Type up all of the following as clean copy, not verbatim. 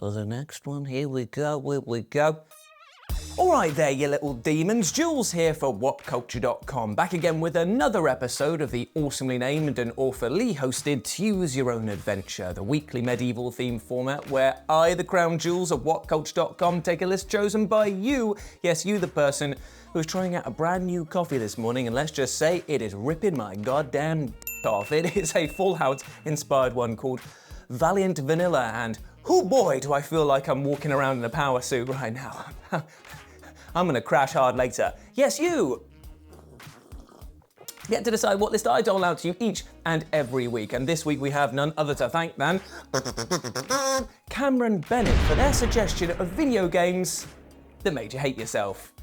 The next one, here we go. Alright there, you little demons. Jules here for WhatCulture.com, back again with another episode of the awesomely named and authorly hosted Choose Your Own Adventure, the weekly medieval themed format where I, the crown Jules of WhatCulture.com, take a list chosen by you, yes, you the person who's trying out a brand new coffee this morning, and let's just say it is ripping my goddamn off. It is a Full House inspired one called Valiant Vanilla, and oh boy, do I feel like I'm walking around in a power suit right now. I'm gonna crash hard later. Yes, you! Get to decide what list I dole out to you each and every week, and this week we have none other to thank than Cameron Bennett for their suggestion of video games that made you hate yourself.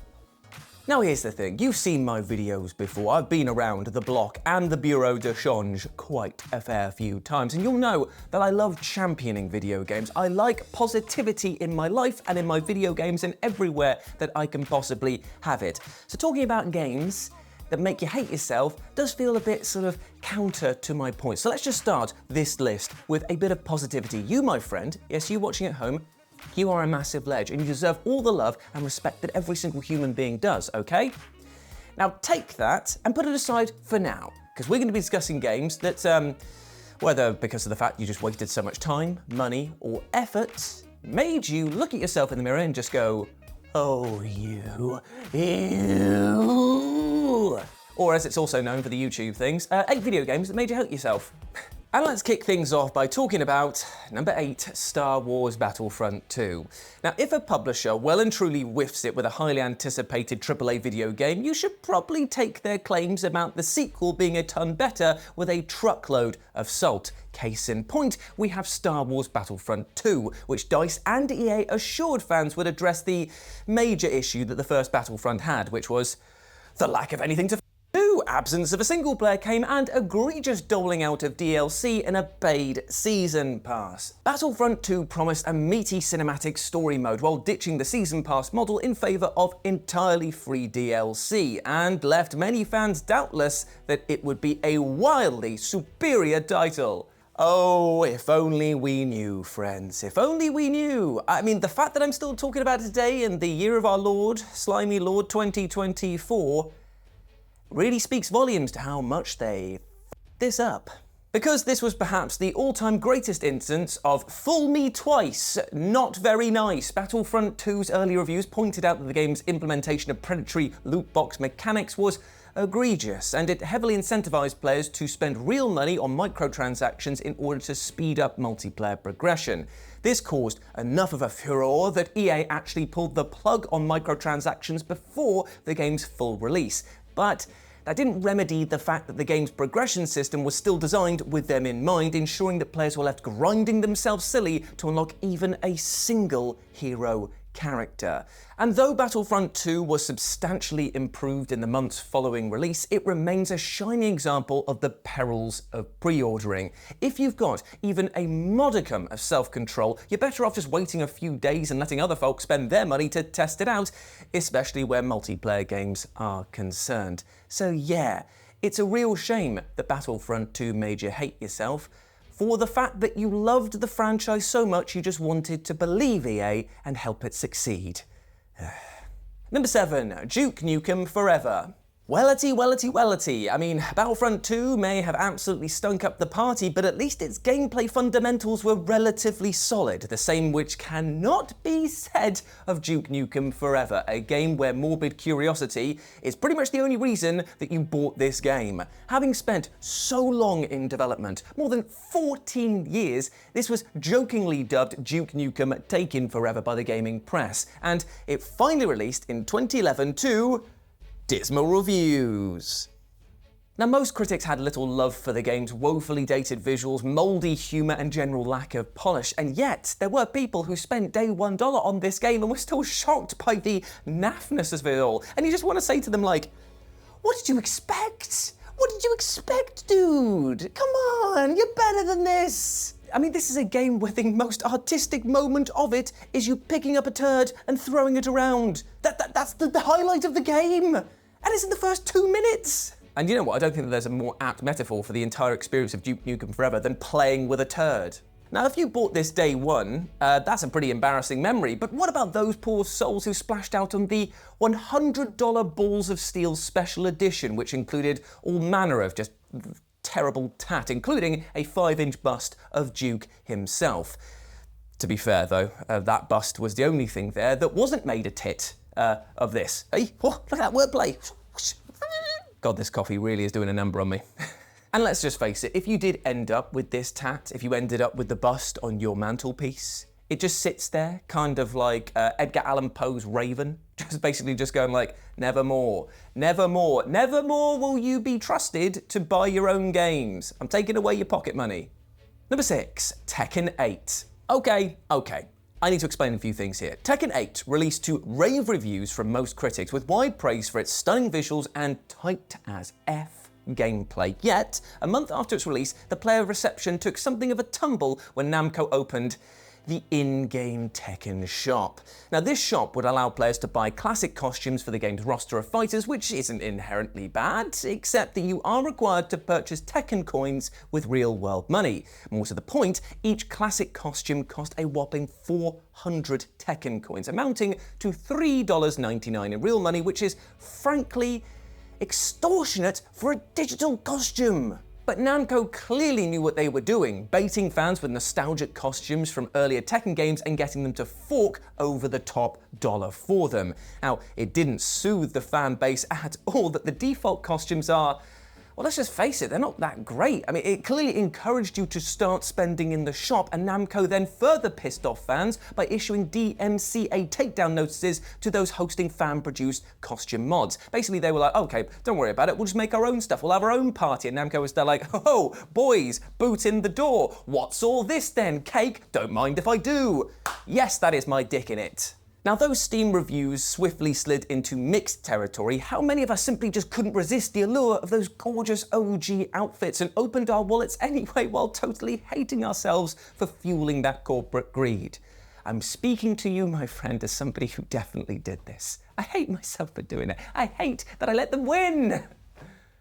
Now here's the thing, you've seen my videos before. I've been around the block and the bureau de change quite a fair few times, and you'll know that I love championing video games. I like positivity in my life and in my video games and everywhere that I can possibly have it. So talking about games that make you hate yourself does feel a bit sort of counter to my point. So let's just start this list with a bit of positivity. You, my friend, yes, you watching at home, you are a massive ledge and you deserve all the love and respect that every single human being does, okay? Now take that and put it aside for now, because we're going to be discussing games that, whether because of the fact you just wasted so much time, money, or effort, made you look at yourself in the mirror and just go, oh, you. Or as it's also known for the YouTube things, 8 video games that made you hate yourself. And let's kick things off by talking about number 8, Star Wars Battlefront 2. Now, if a publisher well and truly whiffs it with a highly anticipated AAA video game, you should probably take their claims about the sequel being a ton better with a truckload of salt. Case in point, we have Star Wars Battlefront 2, which DICE and EA assured fans would address the major issue that the first Battlefront had, which was the lack of anything to absence of a single player came and egregious doling out of DLC and a paid season pass. Battlefront 2 promised a meaty cinematic story mode while ditching the season pass model in favour of entirely free DLC, and left many fans doubtless that it would be a wildly superior title. Oh, if only we knew, friends. If only we knew. I mean, the fact that I'm still talking about it today in the year of our Lord, Slimy Lord 2024, really speaks volumes to how much they this up. Because this was perhaps the all-time greatest instance of fool me twice, not very nice. Battlefront 2's early reviews pointed out that the game's implementation of predatory loot box mechanics was egregious, and it heavily incentivized players to spend real money on microtransactions in order to speed up multiplayer progression. This caused enough of a furore that EA actually pulled the plug on microtransactions before the game's full release. But that didn't remedy the fact that the game's progression system was still designed with them in mind, ensuring that players were left grinding themselves silly to unlock even a single hero character. And though Battlefront 2 was substantially improved in the months following release, it remains a shining example of the perils of pre-ordering. If you've got even a modicum of self-control, you're better off just waiting a few days and letting other folks spend their money to test it out, especially where multiplayer games are concerned. So yeah, it's a real shame that Battlefront 2 made you hate yourself, for the fact that you loved the franchise so much you just wanted to believe EA and help it succeed. Number 7, Duke Nukem Forever. Wellity. I mean, Battlefront 2 may have absolutely stunk up the party, but at least its gameplay fundamentals were relatively solid, the same which cannot be said of Duke Nukem Forever, a game where morbid curiosity is pretty much the only reason that you bought this game. Having spent so long in development, more than 14 years, this was jokingly dubbed Duke Nukem Taken Forever by the gaming press, and it finally released in 2011 to dismal reviews. Now, most critics had little love for the game's woefully dated visuals, mouldy humour and general lack of polish, and yet there were people who spent day $1 on this game and were still shocked by the naffness of it all. And you just want to say to them like, what did you expect? What did you expect, dude? Come on, you're better than this. I mean, this is a game where the most artistic moment of it is you picking up a turd and throwing it around. That's the highlight of the game. And it's in the first 2 minutes. And you know what? I don't think that there's a more apt metaphor for the entire experience of Duke Nukem Forever than playing with a turd. Now, if you bought this day one, that's a pretty embarrassing memory, but what about those poor souls who splashed out on the $100 Balls of Steel Special Edition, which included all manner of just terrible tat, including a 5-inch bust of Duke himself. To be fair, though, that bust was the only thing there that wasn't made a tit of this. Hey, oh, look at that wordplay. God, this coffee really is doing a number on me. And let's just face it, if you did end up with this tat, if you ended up with the bust on your mantelpiece, it just sits there, kind of like Edgar Allan Poe's Raven, just basically just going like, never more, never more, never more will you be trusted to buy your own games. I'm taking away your pocket money. Number 6, Tekken 8. Okay. I need to explain a few things here. Tekken 8 released to rave reviews from most critics with wide praise for its stunning visuals and tight as F gameplay. Yet, a month after its release, the player reception took something of a tumble when Namco opened the in-game Tekken shop. Now, this shop would allow players to buy classic costumes for the game's roster of fighters, which isn't inherently bad, except that you are required to purchase Tekken coins with real-world money. More to the point, each classic costume cost a whopping 400 Tekken coins, amounting to $3.99 in real money, which is, frankly, extortionate for a digital costume. But Namco clearly knew what they were doing, baiting fans with nostalgic costumes from earlier Tekken games and getting them to fork over the top dollar for them. Now, it didn't soothe the fan base at all that the default costumes are, well, let's just face it, they're not that great. I mean, it clearly encouraged you to start spending in the shop, and Namco then further pissed off fans by issuing DMCA takedown notices to those hosting fan-produced costume mods. Basically, they were like, okay, don't worry about it, we'll just make our own stuff, we'll have our own party. And Namco was there like, oh, boys, boot in the door. What's all this then? Cake? Don't mind if I do. Yes, that is my dick in it. Now, those Steam reviews swiftly slid into mixed territory. How many of us simply just couldn't resist the allure of those gorgeous OG outfits and opened our wallets anyway while totally hating ourselves for fueling that corporate greed? I'm speaking to you, my friend, as somebody who definitely did this. I hate myself for doing it. I hate that I let them win.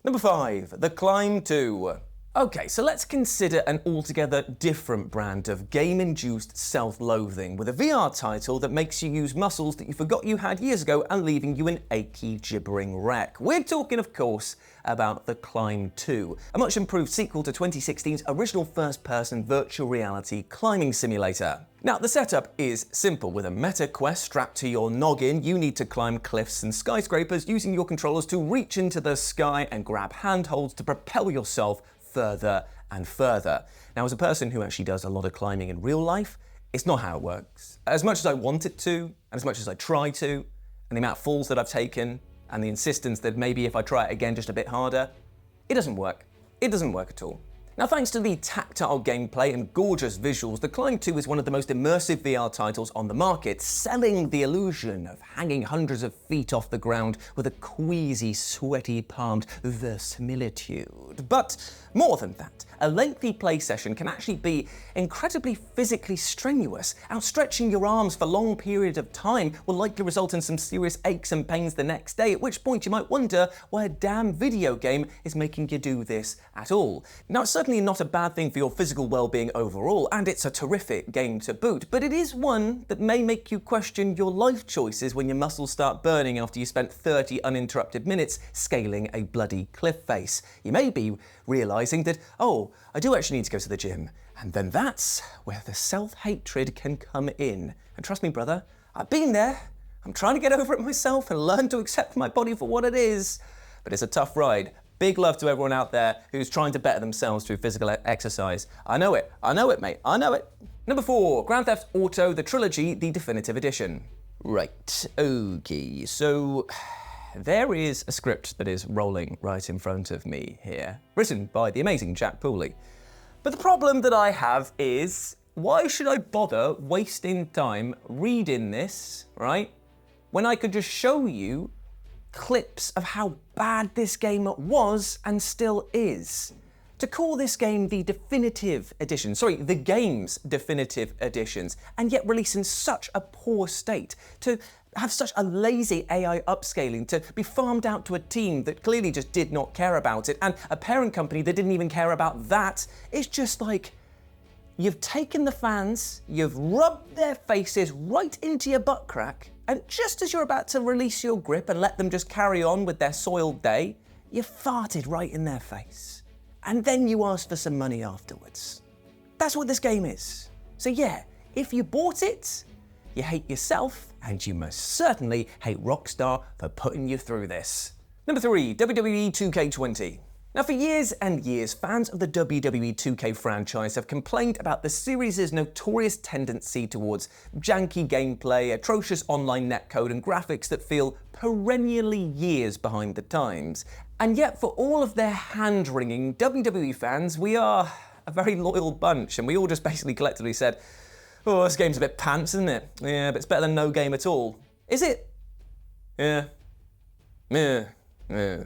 Number 5, The Climb 2. Okay, so let's consider an altogether different brand of game-induced self-loathing with a VR title that makes you use muscles that you forgot you had years ago and leaving you an achy, gibbering wreck. We're talking, of course, about The Climb 2, a much improved sequel to 2016's original first-person virtual reality climbing simulator. Now, the setup is simple. With a meta quest strapped to your noggin, you need to climb cliffs and skyscrapers using your controllers to reach into the sky and grab handholds to propel yourself further and further. Now, as a person who actually does a lot of climbing in real life, it's not how it works. As much as I want it to, and as much as I try to, and the amount of falls that I've taken, and the insistence that maybe if I try it again just a bit harder, it doesn't work. It doesn't work at all. Now, thanks to the tactile gameplay and gorgeous visuals, The Climb 2 is one of the most immersive VR titles on the market, selling the illusion of hanging hundreds of feet off the ground with a queasy, sweaty-palmed verisimilitude. But more than that, a lengthy play session can actually be incredibly physically strenuous. Outstretching your arms for long periods of time will likely result in some serious aches and pains the next day, at which point you might wonder why a damn video game is making you do this at all. Now, it's certainly not a bad thing for your physical well-being overall, and it's a terrific game to boot, but it is one that may make you question your life choices when your muscles start burning after you spent 30 uninterrupted minutes scaling a bloody cliff face. You may be realizing that, oh, I do actually need to go to the gym, and then that's where the self-hatred can come in. And trust me, brother, I've been there. I'm trying to get over it myself and learn to accept my body for what it is, but it's a tough ride. Big love to everyone out there who's trying to better themselves through physical exercise. I know it, mate, I know it. Number 4, Grand Theft Auto, the Trilogy, the Definitive Edition. Right, okay, so there is a script that is rolling right in front of me here, written by the amazing Jack Pooley. But the problem that I have is, why should I bother wasting time reading this, right, when I could just show you clips of how bad this game was and still is? To call this game the Definitive Edition, the game's Definitive Editions, and yet release in such a poor state, to have such a lazy AI upscaling, to be farmed out to a team that clearly just did not care about it, and a parent company that didn't even care about that, it's just like, You've taken the fans, you've rubbed their faces right into your butt crack, and just as you're about to release your grip and let them just carry on with their soiled day, you farted right in their face. And then you ask for some money afterwards. That's what this game is. So yeah, if you bought it, you hate yourself, and you most certainly hate Rockstar for putting you through this. Number 3, WWE 2K20. Now for years and years, fans of the WWE 2K franchise have complained about the series' notorious tendency towards janky gameplay, atrocious online netcode, and graphics that feel perennially years behind the times. And yet for all of their hand-wringing, WWE fans, we are a very loyal bunch, and we all just basically collectively said, oh, this game's a bit pants, isn't it? Yeah, but it's better than no game at all. Is it? Yeah. Yeah. Yeah.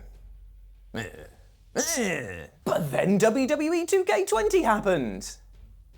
Yeah. But then WWE 2K20 happened.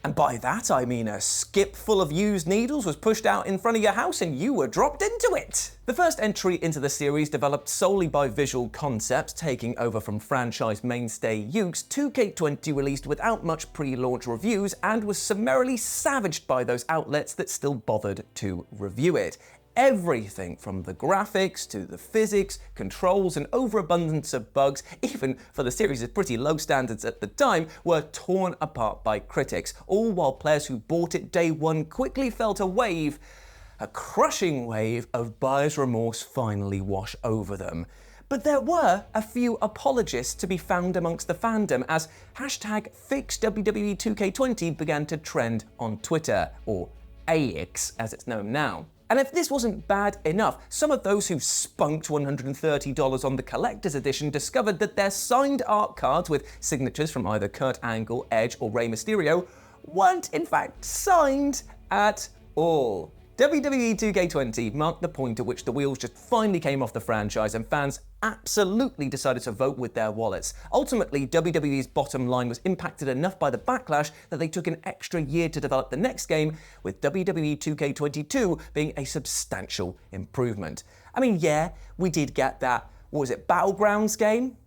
And by that I mean a skip full of used needles was pushed out in front of your house and you were dropped into it. The first entry into the series, developed solely by Visual Concepts, taking over from franchise mainstay Ukes, 2K20 released without much pre-launch reviews and was summarily savaged by those outlets that still bothered to review it. Everything from the graphics to the physics, controls, and overabundance of bugs, even for the series' pretty low standards at the time, were torn apart by critics, all while players who bought it day one quickly felt a crushing wave of buyer's remorse finally wash over them. But there were a few apologists to be found amongst the fandom as hashtag #FixWWE2K20 began to trend on Twitter, or AX as it's known now. And if this wasn't bad enough, some of those who spunked $130 on the collector's edition discovered that their signed art cards with signatures from either Kurt Angle, Edge, or Rey Mysterio weren't in fact signed at all. WWE 2K20 marked the point at which the wheels just finally came off the franchise and fans absolutely decided to vote with their wallets. Ultimately, WWE's bottom line was impacted enough by the backlash that they took an extra year to develop the next game, with WWE 2K22 being a substantial improvement. I mean, yeah, we did get that, what was it, Battlegrounds game?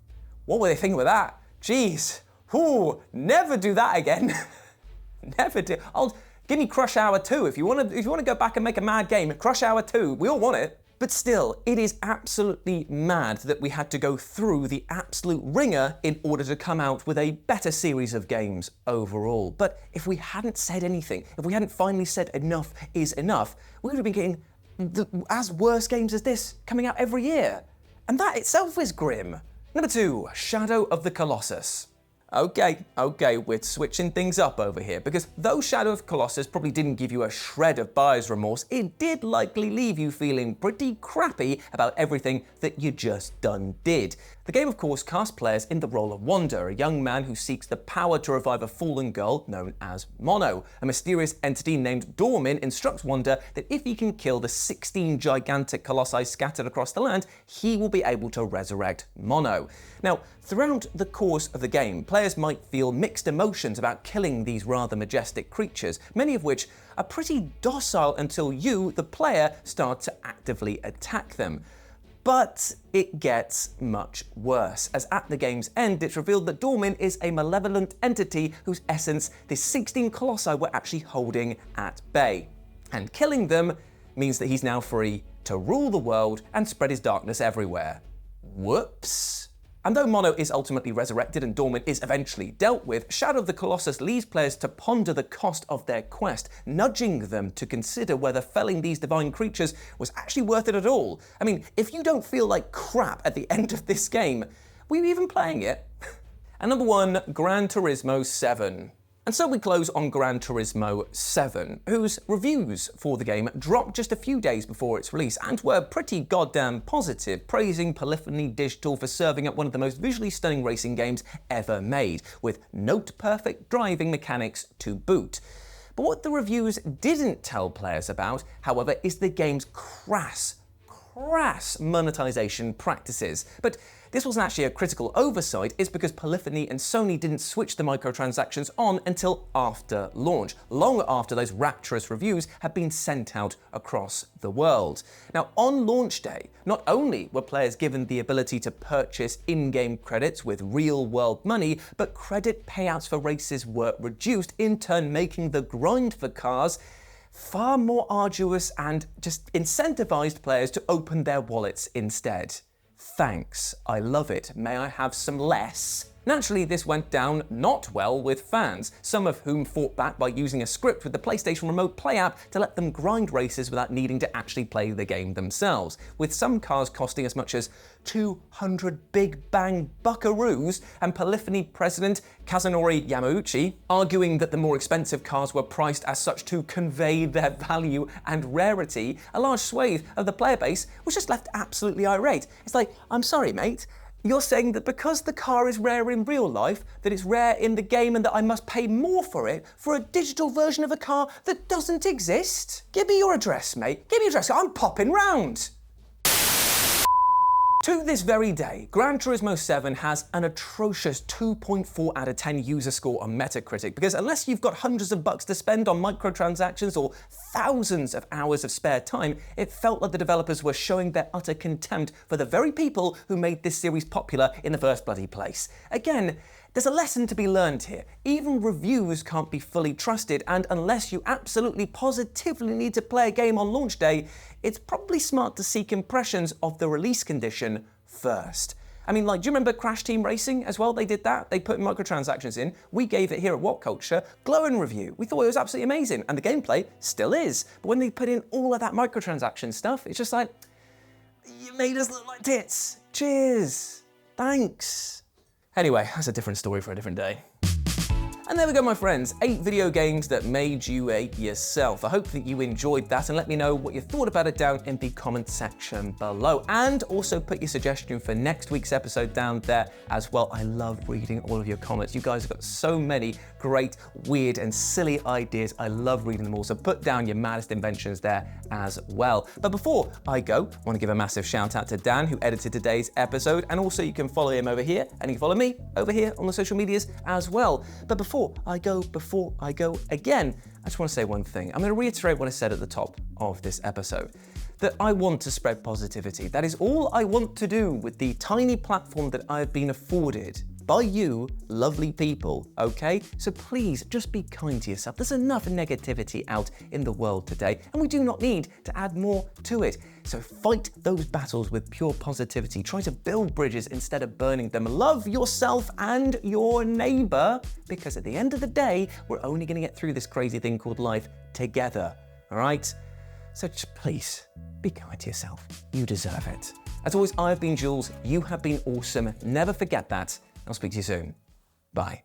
What were they thinking with that? Jeez, never do that again. Never do. Give me Crush Hour 2. If you want to go back and make a mad game, Crush Hour 2, we all want it. But still, it is absolutely mad that we had to go through the absolute ringer in order to come out with a better series of games overall. But if we hadn't said anything, if we hadn't finally said enough is enough, we would have been getting as worse games as this coming out every year. And that itself is grim. Number 2, Shadow of the Colossus. Okay, we're switching things up over here, because though Shadow of Colossus probably didn't give you a shred of buyer's remorse, it did likely leave you feeling pretty crappy about everything that you just done did. The game, of course, cast players in the role of Wanda, a young man who seeks the power to revive a fallen girl known as Mono. A mysterious entity named Dormin instructs Wanda that if he can kill the 16 gigantic colossi scattered across the land, he will be able to resurrect Mono. Now, throughout the course of the game, players might feel mixed emotions about killing these rather majestic creatures, many of which are pretty docile until you, the player, start to actively attack them. But it gets much worse, as at the game's end it's revealed that Dormin is a malevolent entity whose essence the 16 colossi were actually holding at bay. And killing them means that he's now free to rule the world and spread his darkness everywhere. Whoops. And though Mono is ultimately resurrected and Dormin is eventually dealt with, Shadow of the Colossus leaves players to ponder the cost of their quest, nudging them to consider whether felling these divine creatures was actually worth it at all. I mean, if you don't feel like crap at the end of this game, were you even playing it? And number 1, Gran Turismo 7. And so we close on Gran Turismo 7, whose reviews for the game dropped just a few days before its release and were pretty goddamn positive, praising Polyphony Digital for serving up one of the most visually stunning racing games ever made, with note-perfect driving mechanics to boot. But what the reviews didn't tell players about, however, is the game's crass crass monetization practices. But this wasn't actually a critical oversight, it's because Polyphony and Sony didn't switch the microtransactions on until after launch, long after those rapturous reviews had been sent out across the world. Now, on launch day, not only were players given the ability to purchase in-game credits with real-world money, but credit payouts for races were reduced, in turn making the grind for cars far more arduous and just incentivized players to open their wallets instead. Thanks, I love it. May I have some less? Naturally, this went down not well with fans, some of whom fought back by using a script with the PlayStation Remote Play app to let them grind races without needing to actually play the game themselves, with some cars costing as much as 200 Big Bang buckaroos, and Polyphony president Kazunori Yamauchi arguing that the more expensive cars were priced as such to convey their value and rarity. A large swathe of the player base was just left absolutely irate. It's like, I'm sorry, mate. You're saying that because the car is rare in real life, that it's rare in the game and that I must pay more for it for a digital version of a car that doesn't exist? Give me your address, mate. Give me your address. I'm popping round. To this very day, Gran Turismo 7 has an atrocious 2.4 out of 10 user score on Metacritic, because unless you've got hundreds of bucks to spend on microtransactions or thousands of hours of spare time, it felt like the developers were showing their utter contempt for the very people who made this series popular in the first bloody place. Again, there's a lesson to be learned here. Even reviews can't be fully trusted, and unless you absolutely positively need to play a game on launch day, it's probably smart to seek impressions of the release condition first. I mean, like, do you remember Crash Team Racing as well? They did that. They put microtransactions in. We gave it here at WhatCulture glowing review. We thought it was absolutely amazing, and the gameplay still is. But when they put in all of that microtransaction stuff, it's just like, you made us look like tits. Cheers. Thanks. Anyway, that's a different story for a different day. And there we go, my friends, 8 video games that made you hate yourself. I hope that you enjoyed that, and let me know what you thought about it down in the comment section below. And also put your suggestion for next week's episode down there as well. I love reading all of your comments. You guys have got so many great, weird, and silly ideas. I love reading them all, so put down your maddest inventions there as well. But before I go, I want to give a massive shout out to Dan, who edited today's episode, and also you can follow him over here, and you can follow me over here on the social medias as well. But before I go again, I just want to say one thing. I'm going to reiterate what I said at the top of this episode, that I want to spread positivity. That is all I want to do with the tiny platform that I've been afforded by you, lovely people, okay? So please, just be kind to yourself. There's enough negativity out in the world today, and we do not need to add more to it. So fight those battles with pure positivity. Try to build bridges instead of burning them. Love yourself and your neighbor, because at the end of the day, we're only gonna get through this crazy thing called life together, all right? So just please, be kind to yourself. You deserve it. As always, I have been Jules. You have been awesome. Never forget that. I'll speak to you soon. Bye.